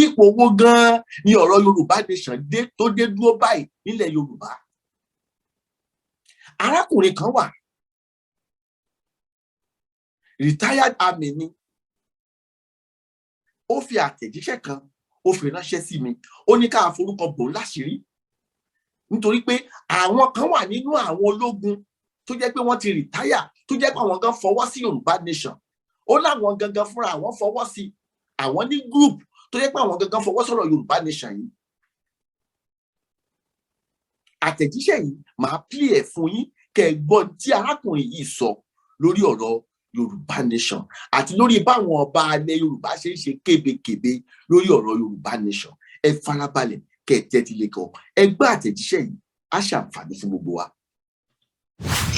ipò owó gan ni ọ̀rọ̀ Yorùbá nation dé tó dé dúró báyìí nílẹ̀ Yorùbá. Arákùnrin kan wà, retired army ni, ó fi àtẹ̀jíṣẹ́ kan ó fi ránṣẹ́ sí mi, ó ní ká forúkọ bò láṣìírí nítorí pé àwọn kan wà nínú àwọn ológun tó jẹ́ pé wọ́n ti rìtáyà, tó jẹ́ pé àwọn gan fọwọ́ sí Yorùbá nation. Ó láwọn gangan fúnra àwọn fọwọ́ sí, àwọn ní group tó jẹ́ pé àwọn gangan fọwọ́ sọ̀rọ̀ Yorùbá nation yìí. Àtẹ̀jíṣẹ́ yìí màá play ẹ̀ fún yín kẹ́ ẹ gbọ́ tí arákùnrin yìí sọ lórí ọ̀rọ̀ Yorùbá nation àti lórí báwọn ọba alẹ̀ Yorùbá ṣe ń ṣe kébékébé lórí ọ̀rọ̀ Yorùbá nation. Ẹ farabalẹ̀ kẹ́ ẹ tẹ́tí lẹ́kọ̀ọ́, ẹ gbọ́ àtẹ̀jíṣẹ́ yìí, á ṣàǹfààní fún gbogbo wa.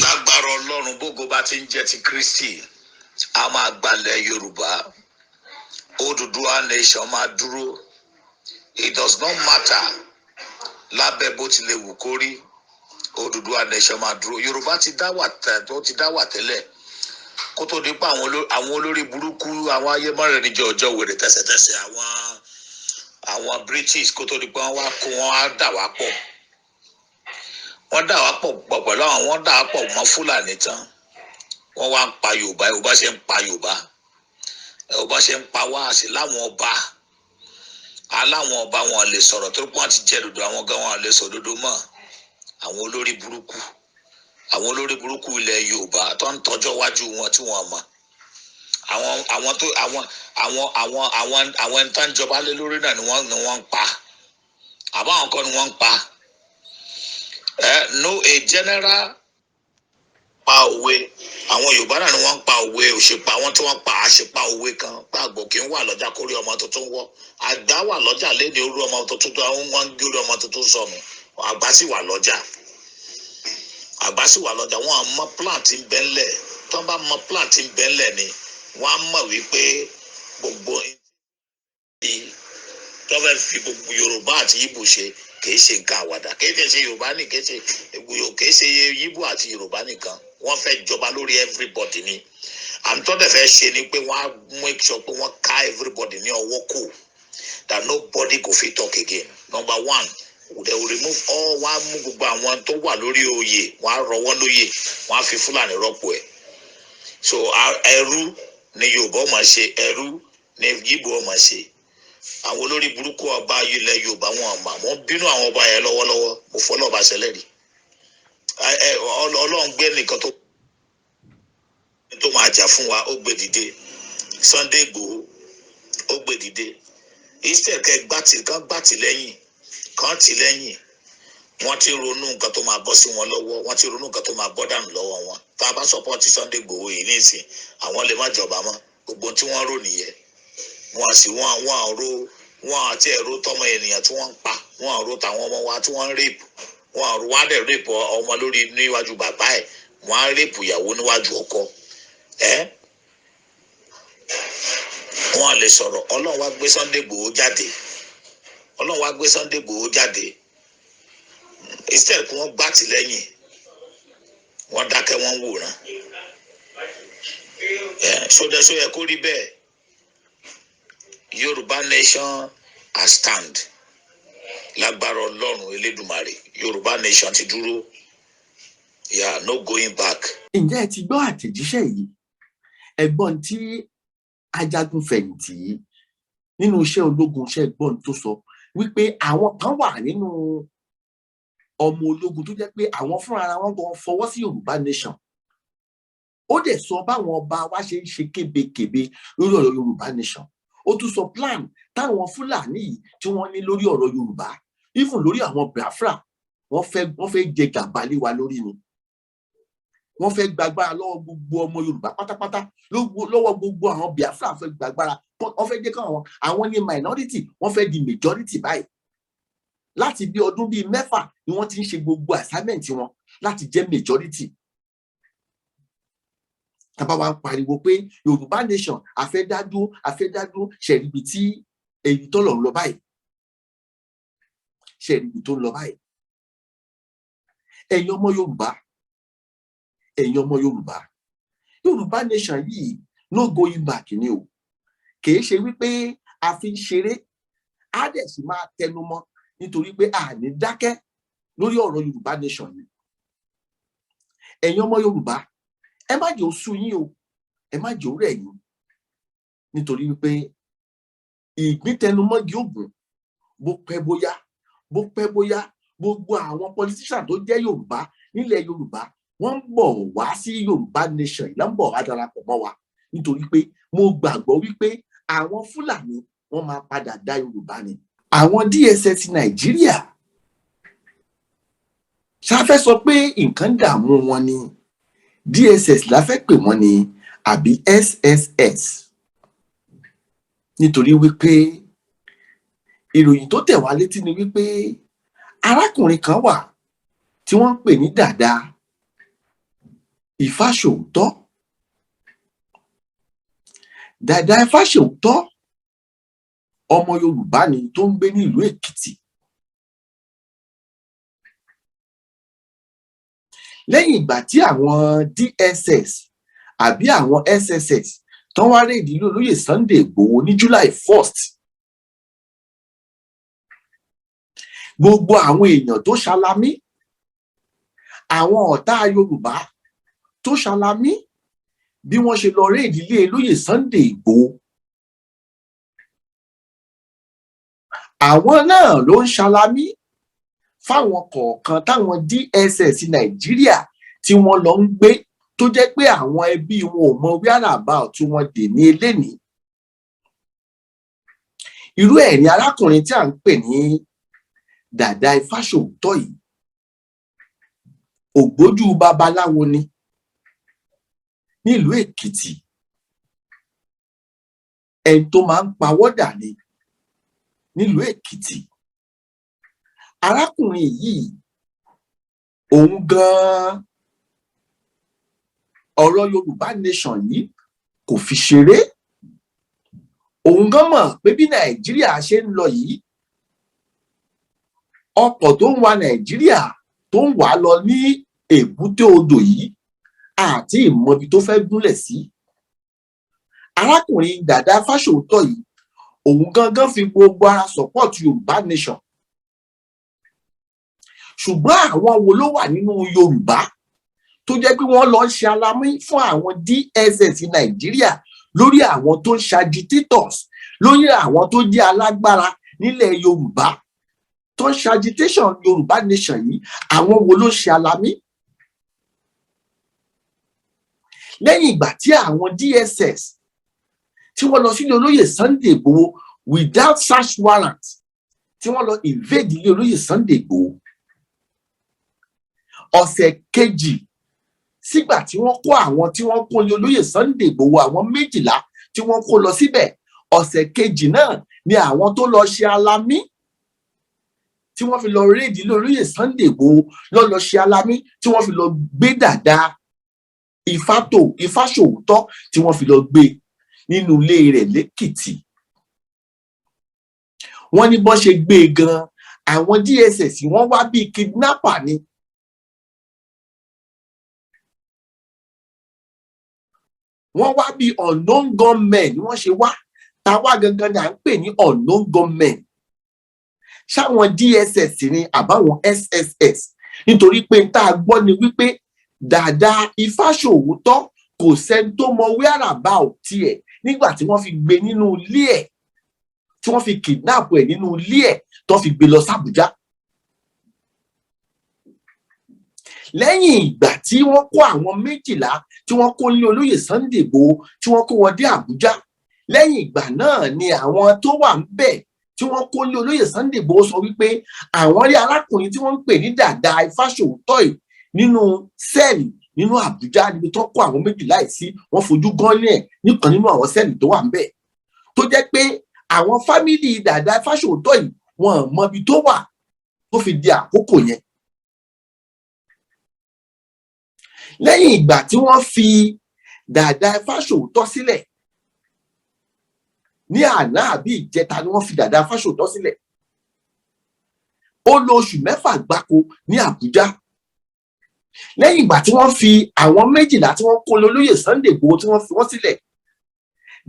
Lágbára Ọlọ́run bógo bá ti ń jẹ́ ti Kristi, a máa gbalẹ̀ Yorùbá. Odùduwà nation máa dúró. It does not matter lábẹ́ bó tilẹ̀ wù kó rí, Odùduwà nation máa dúró. Yorùbá ti dá wà tẹ́lẹ̀ kó tó di pa àwọn olórí burúkú, àwọn ayémọ́rẹ̀ níjọ ọjọ́ wèrè tẹ́sẹ̀tẹ́sẹ̀ àwọn British kó tó di pa wọ́n á dà wá pọ̀. Wọ́n dà wá pọ̀ pẹ̀lú wọ́n dà wá pọ̀ mọ́ Fúlàní tán. Wọ́n wá ń pa Yorùbá, Yorùbá ṣe ń pa Yorùbá. Yorùbá ṣe ń pa wá sí láwọn ọba. Aláwọn ọba wọn lè sọ̀rọ̀ tó pọ́n ti jẹ́ dòdò, àwọn gan wọn lè sọ dòdò mọ́. Àwọn olórí burúkú ilẹ̀ Yorùbá tó ń tọ́jọ́ wájú wọn tí wọ́n mọ̀. Àwọn ẹni tó ń jọba lé lórí náà ni wọ́n ń pa. Àbáwọn kan ni wọ́n ń pa. No, a general pa òwe. Àwọn Yorùbá náà ni wọ́n ń pa òwe òṣèpá, àwọn tí wọ́n pa àṣepá òwe kan gbàgbọ́ kí ń wà lọ́jà kórí ọmọ tuntun wọ́. Àgbà wà lọ́jà léde orí ọmọ tuntun tó wọ́n ń gbé orí ọmọ tuntun sọnù. Àgbà sì wà lọ́jà. Wọ́n á mọ plant ń bẹ́ńlẹ̀. Tó bá mọ plant ń bẹ́ńlẹ̀ ni wọ́n á mọ̀ wípé gbogbo tó fẹ́ fi gbogbo Yorùbá àti Ìgbò ṣe kìí ṣe nǹkan àwàdà, kìí ṣe Yorùbá ní kìí ṣe Ìgbò àti Yorùbá nìkan. Wọ́n fẹ́ jọba lórí everybody ni. Àmì tó dẹ̀ fẹ́ ṣe ni pé wọ́n á make sure pé wọ́n ká everybody ní ọwọ́ kù, that nobody go fit talk again. Number one, they will remove all, wọ́n á mú gbogbo àwọn tó wà lórí oyè, wọ́n á rọ wọ́n lóyè, wọ́n á fi Fúlàní rọ́pò ẹ̀. So ẹrú ni Yorùbá máa ṣe, ẹrú ni Ìgbò máa ṣe. Àwọn olórí burúkú ọba ilẹ̀ Yorùbá wọ́n bínú àwọn ọba yẹn lọ́wọ́lọ́wọ́. Mo fọ́ lọ́ba ṣẹlẹ̀ rí. Ọlọ́run gbé nìkan tó máa jà fún wa, ó gbé dìde. Sunday Igboho ó gbé dìde. Instead kan gbàtì lẹ́yìn wọ́n ti ronú nǹkan tó máa bọ́ sí wọn lọ́wọ́, wọ́n ti ronú nǹkan tó máa bọ́ dànù lọ́wọ́ wọn. Tá a bá support Sunday Igboho yìí nísìn, àwọn lè má jọba mọ́. Gbogbo tí wọ́n rò nìyẹn. Wọ́n àti ẹ̀rọ tọmọ ènìyàn tí wọ́n ń pa, wọ́n àrò tàwọn ọmọ wa tí wọ́n ń rape, wọ́n á dẹ̀ rape ọmọ lórí níwájú bàbá ẹ̀, wọ́n á rape ìyàwó níwájú ọkọ. Wọ́n á lè sọ̀rọ̀. Ọlọ́run wá gbé Sunday Igboho jáde. Instead kí wọ́n gbàtì lẹ́yìn, wọ́n dákẹ́ wọ́n wòran. Sódẹ́só yẹ kó rí bẹ́ẹ̀. Yorùbá nation has stand. Lágbára Ọlọ́run Elédùmarè, Yorùbá nation ti dúró. Yeah, no going back. Ǹjẹ́ ẹ ti gbọ́ àtẹ̀jíṣẹ́ yìí? Ẹ̀gbọ́n tí ajagun fẹ̀yìntì yìí nínú iṣẹ́ ológun, iṣẹ́ ẹ̀gbọ́n tó sọ wípé àwọn kan wà nínú ọmọ ológun tó jẹ́ pé àwọn fúnra wọn gan fọwọ́ sí Yorùbá nation. Ó dẹ̀ sọ báwọn ọba wa ṣe ń ṣe kébékébé lórí ọ̀rọ̀ Yorùbá nation. Ó tún sọ plan táwọn Fúlàní yìí tí wọ́n ní lórí ọ̀rọ̀ Yorùbá, even lórí àwọn Biafra. Wọ́n fẹ́ jẹ gàba lé wa lórí ni. Wọ́n fẹ́ gbàgbára lọ́wọ́ gbogbo ọmọ Yorùbá pátápátá, lọ́wọ́ gbogbo àwọn Biafra fẹ́ gbàgbára. Wọ́n fẹ́ jẹ́ káwọn àwọn ní minority, wọ́n fẹ́ di majority báyìí. Láti bí ọdún bíi 6 ni wọ́n ti ń ṣe gbogbo assignment wọn láti jẹ́ majority. Tàbá wa ń pariwo pé Yorùbá nation àfẹ́dádúró ṣẹ̀ríbi tí èyí tó lọ lọ báyìí. Ṣẹ̀ríbi tó lọ báyìí. Ẹ̀yin ọmọ Yorùbá, Yorùbá nation yìí no going back ni o. Kìí ṣe wípé a fi ń ṣeré á dẹ̀ sì máa tẹnu mọ́ nítorí pé a ní dákẹ́ lórí ọ̀rọ̀ Yorùbá nation yìí. Ẹ̀yin ọmọ Yorùbá, ẹ má jẹ́ ó sú yín o, ẹ má jẹ́ ó rẹ̀ yín, nítorí wípé ìgbín tẹnumọ́gi ògùn bó pẹ́ bóyá gbogbo àwọn politician tó jẹ́ Yorùbá nílẹ̀ Yorùbá wọ́n ń bọ̀ wá sí Yorùbá nation yìí, wọ́n ń bọ̀ wá darapọ̀ mọ́ wa, nítorí pé mo gbàgbọ́ wípé àwọn Fúlàní wọ́n máa padà dá Yorùbá ni. Àwọn DSS Nàìjíríà ṣáfẹ́ sọ pé nǹkan dààmú wọn ni, DSS la fẹ́ pè wọ́n ni àbí SSS, nítorí wípé ìròyìn tó tẹ̀ wá létí ni wípé arákùnrin kan wà tí wọ́n ń pè ní Dàda Ifáṣòótọ́. Dàda Ifáṣòótọ́ ọmọ Yorùbá ni tó ń gbé ní ìlú Èkìtì. Lẹ́yìn ìgbà tí àwọn DSS àbí àwọn SSS tán wá rédí ìlú olóyè Sunday Ìgbòho ní July 1st, gbogbo àwọn èèyàn tó ṣalamí, àwọn ọ̀tá Yorùbá tó ṣalamí bí wọ́n ṣe lọ rédí ilé olóyè Sunday Ìgbòho, àwọn náà ló ń ṣalamí fáwọn kọ̀ọ̀kan táwọn DSS Nàìjíríà tí wọ́n lọ ń gbé, tó jẹ́ pé àwọn ẹbí wọn ò mọ whereabout tí wọ́n dè ní eléni. Irú ẹ̀ ni arákùnrin tí à ń pè ní Dàda Ifáṣòótọ́ yìí, ògbójú babaláwo ni nílùú Èkìtì, ẹni tó máa ń pawọ́dà ni nílùú Èkìtì. Arákùnrin yìí òun gan-an ọ̀rọ̀ Yorùbá nation yìí kò fi ṣeré. Òun gan mọ̀ pé bí Nàìjíríà ṣe ń lọ yìí, ọkọ̀ tó ń wa Nàìjíríà tó ń wà lọ ní èbúté odò yìí àti ìmọ̀bi tó fẹ́ gúnlẹ̀ sí. Arákùnrin Dàda Ifáṣòótọ́ yìí òun gangan fi gbogbo ara support Yorùbá nation. Ṣùgbọ́n àwọn wo ló wà nínú Yorùbá tó jẹ́ pé wọ́n lọ ń ṣe alamí fún àwọn DSS Nàìjíríà lórí àwọn tó ń ṣe agitators, lórí àwọn tó jẹ́ alágbára nílẹ̀ Yorùbá tó ń ṣe agitation Yorùbá nation yìí? Àwọn wo ló ń ṣe alamí? Lẹ́yìn ìgbà tí àwọn DSS tí wọ́n lọ sílé olóyè Sunday Ìgbòho without search warrant, tí wọ́n lọ invade ilé olóyè Sunday Ìgbòho, ọ̀sẹ̀ kejì sígbà tí wọ́n kó àwọn tí wọ́n kó lé olóyè Sunday Ìgbòho, àwọn 12 tí wọ́n kó lọ síbẹ̀, ọ̀sẹ̀ kejì náà ni àwọn tó lọ ṣe alamí tí wọ́n fi lọ rédí ilé olóyè Sunday Ìgbòho lọ ṣe alamí tí wọ́n fi lọ gbé Dàda Ifáṣòótọ́ tí wọ́n fi lọ gbé nínú ilé rẹ̀ lẹ́kìtì. Wọ́n ní bọ́n ṣe gbé e gan, àwọn DSS wọ́n wá bíi kidnapper ni. Wọ́n wá bíi unknown gunmen ni wọ́n ṣe wá. Táwa gangan ni à ń pè ní unknown gunmen. Ṣáwọn DSS ni àbáwọn SSS? Nítorí pé tá a gbọ́ ni wípé Dàda Ifáṣòótọ́ kò sẹ́ni tó mọ whereabout tiẹ̀ nígbà tí wọ́n fi gbé nínú ilé ẹ̀, tí wọ́n fi kidnap ẹ̀ nínú ilé ẹ̀ tó fi gbé lọ sí Àbújá. Lẹ́yìn ìgbà tí wọ́n kó àwọn 12 tí wọ́n kó ní olóyè Sunday Ìgbòho tí wọ́n kó wọn dé Àbújá, lẹ́yìn ìgbà náà ni àwọn tó wà ń bẹ̀ tí wọ́n kó ní olóyè Sunday Ìgbòho sọ wípé àwọn rí arákùnrin tí wọ́n ń pè ní Dàda Ifáṣòótọ́ yìí nínú sẹ́ẹ̀lì nínú Àbújá níbi tó kó àwọn 12 sí. Wọ́n fojú gan ní ẹ̀ nìkan nínú àwọn sẹ́ẹ̀lì tó wà ń bẹ̀, tó jẹ́ pé àwọn fámìlì Dàda Ifáṣòótọ́ yìí wọn mọ ibi tó wà tó fi di àkókò yẹn. Lẹ́yìn ìgbà tí wọ́n fi Dàda Ifáṣòótọ́ sílẹ̀ ní àná àbí ìjẹta ni wọ́n fi Dàda Ifáṣòótọ́ sílẹ̀, ó lò oṣù 6 gbáko ní Àbújá. Lẹ́yìn ìgbà tí wọ́n fi àwọn 12 tí wọ́n kó lólóyè Sunday Ìgbòho tí wọ́n fi wọ́n sílẹ̀,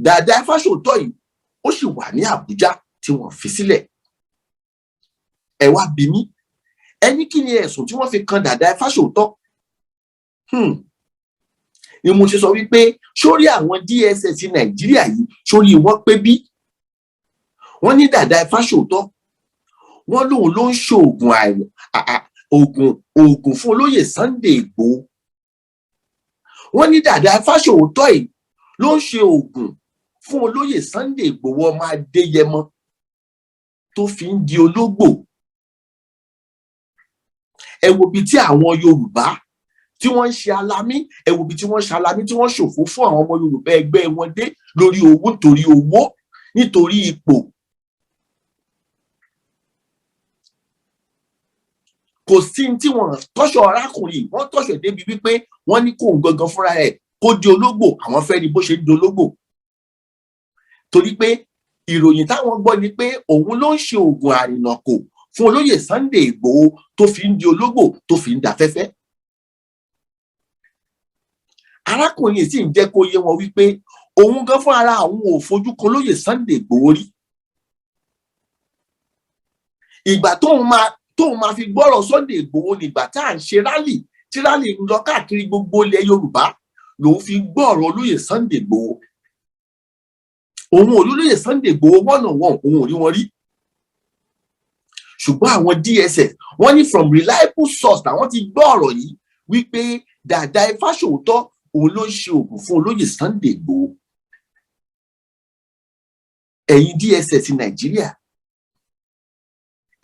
Dàda Ifáṣòótọ́ yìí ó sì wà ní Àbújá tí wọ́n fi sílẹ̀. Ẹ wá bí mi, ẹni kí ni ẹ̀sùn tí wọ́n fi kan Dàda Fáṣòótọ́? Ni mo ṣe sọ wípé sórí àwọn DSS Nàìjíríà yìí sórí wọn pé bí? Wọ́n ní Dàda Fáṣòótọ́, wọ́n lóun ló ń ṣoògùn oògùn fún olóyè Sunday Igboho. Wọ́n ní Dàda Fáṣòótọ́ yìí ló ń ṣe oògùn fún olóyè Sunday Igboho ọmọ Adéyẹmọ tó fi ń di ológbò. Ẹ wo bí tí àwọn Yorùbá tí wọ́n ń ṣe alamí, ẹ wo bí tí wọ́n ṣe alamí tí wọ́n ṣòfò fún àwọn ọmọ Yorùbá ẹgbẹ́ wọn dé lórí owó, nítorí ipò. Kò sí tí wọ́n tọ́ṣọ̀ arákùnrin, wọ́n tọ́ṣọ̀ débi wípé wọ́n ní kóun gangan fúnra ẹ̀ kó di ológbò, àwọn fẹ́ rí bó ṣe ń di ológbò. Torí pé ìròyìn táwọn gbọ́ ni pé òun ló ń ṣe oògùn àrìnàkò fún olóyè Sunday Igboho tó fi ń di ológbò, tó fi ń dafẹ́fẹ́. Arákùnrin sì ń jẹ́ kó yé wọn wípé òun gan fún ara àwọn ò fojú kan olóyè Sunday Igboho rí. Ìgbà tóun máa fi gbọ́rọ̀ Sunday Igboho nígbà tá à ń ṣe rálì, tí rálì ń lọ káàkiri gbogbo ilẹ̀ Yorùbá, lòun fi gbọ́rọ̀ olóyè Sunday Igboho. Òun olóyè Sunday Igboho one-on-one, òun ò rí wọn rí. Ṣùgbọ́n àwọn DSS wọ́n ní from reliable source làwọn ti gbọ́ ọ̀rọ̀ yìí wípé Dàda Fáṣòótọ́ òun ló ń ṣe oògùn fún olóyè Sunday Igboho. Ẹ̀yin DSS Nàìjíríà,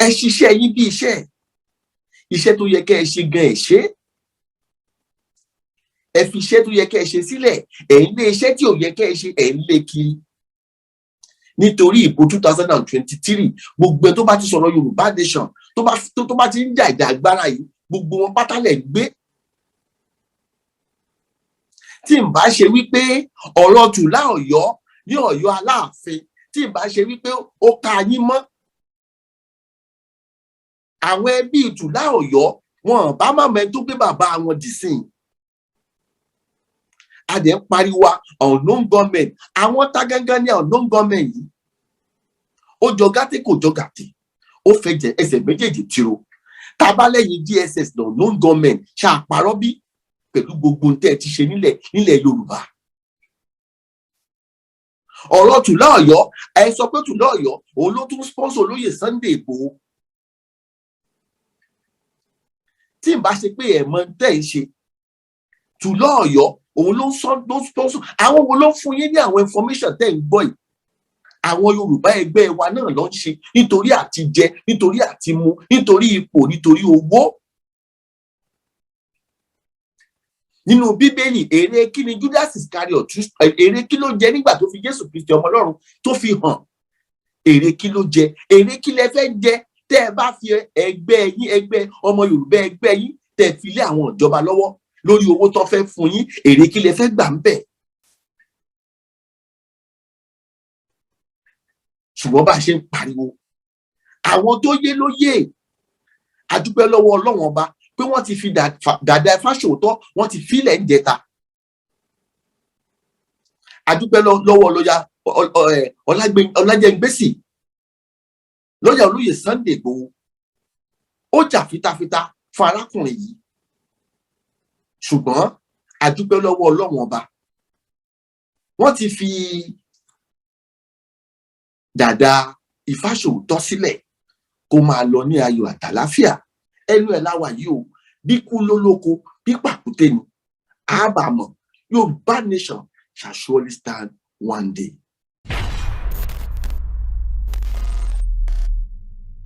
ẹ ṣiṣẹ́ yín bí iṣẹ́ tó yẹ kẹ́ ẹ ṣe gan ẹ ṣe. Ẹ fi iṣẹ́ tó yẹ kẹ́ ẹ ṣe sílẹ̀, ẹ ń lé iṣẹ́ tí ò yẹ kẹ́ ẹ ṣe, ẹ ń lé kiri. Nítorí ìbò 2023 gbogbo ẹ tó bá ti sọ̀rọ̀ Yorùbá nation, tó bá ti ń jà ìjà agbára yìí, gbogbo wọn pátá lẹ̀ gbé. Tí n bá ṣe wípé ọ̀rọ̀ Tùlá Ọ̀yọ́ ní Ọ̀yọ́ Aláàfin, tí n bá ṣe wípé ó ka yín mọ́, àwọn ẹbí Tùlá Ọ̀yọ́ wọn bá má mẹ́ tó gbé bàbá wọn dì sí. A dẹ̀ ń pariwo unknown government, àwọn tá gangan ní unknown government yìí. Ó jọ gàtè kò jọ gàtè, ó fẹ́ jẹ ẹsẹ̀ méjèèjì tiro. Tabalẹ́yìn DSS unknown government ṣàpárọ́ bí pẹ̀lú gbogbo tẹ́ ti ṣe nílẹ̀ Yorùbá. Ọ̀rọ̀ Tùlá Ọ̀yọ́, ẹ sọ pé Tùlá Ọ̀yọ́ òun ló tún sponsor olóyè Sunday Igboho. Tí n bá ṣe pé ẹ̀ mọ̀ tẹ́ ń ṣe, Tùlá Ọ̀yọ́ òun ló sponsor. Àwọn wo ló fún yín ní àwọn information tẹ́ ń gbọ́ yìí? Àwọn Yorùbá ẹgbẹ́ wa náà ló ń ṣe nítorí àti jẹ, nítorí àti mu, nítorí ipò, nítorí owó. Nínú Bíbélì, èrè kí ni Judas Iscariot, èrè kí ló jẹ nígbà tó fi Jésù Kristi ọmọ Ọlọ́run tó fi hàn? Èrè kí ló jẹ? Èrè kí lẹ fẹ́ jẹ tẹ́ ẹ bá fi ẹgbẹ́ ọmọ Yorùbá ẹgbẹ́ yín tẹ́ fi lé àwọn ìjọba lọ́wọ́ lórí owó tó fẹ́ fún yín? Èrè kí lẹ fẹ́ gbà ń bẹ̀? Ṣùgbọ́n bá a ṣe ń pariwo, àwọn tó yé ló yé. A dúpẹ́ lọ́wọ́ Ọlọ́run ọba pé wọ́n ti fi Dàda Fáṣòótọ́, wọ́n ti filẹ̀ ń jẹta. A dúpẹ́ lọ́wọ́ lọ́yà Ọlájẹ́ngbésì, lọ́yà olóyè Sunday Igboho. Ó jà fitafita fún arákùnrin yìí. Ṣùgbọ́n a dúpẹ́ lọ́wọ́ Ọlọ́run ọba, wọ́n ti fi Dàda Fáṣòótọ́ sílẹ̀ kó máa lọ ní ayọ̀ àtàláfíà. Ẹnu ẹ̀ láwà yìí o, bí kú lólóko, bí pàkúté ni, àbàmọ̀. Yorùbá nation shall surely stand one day.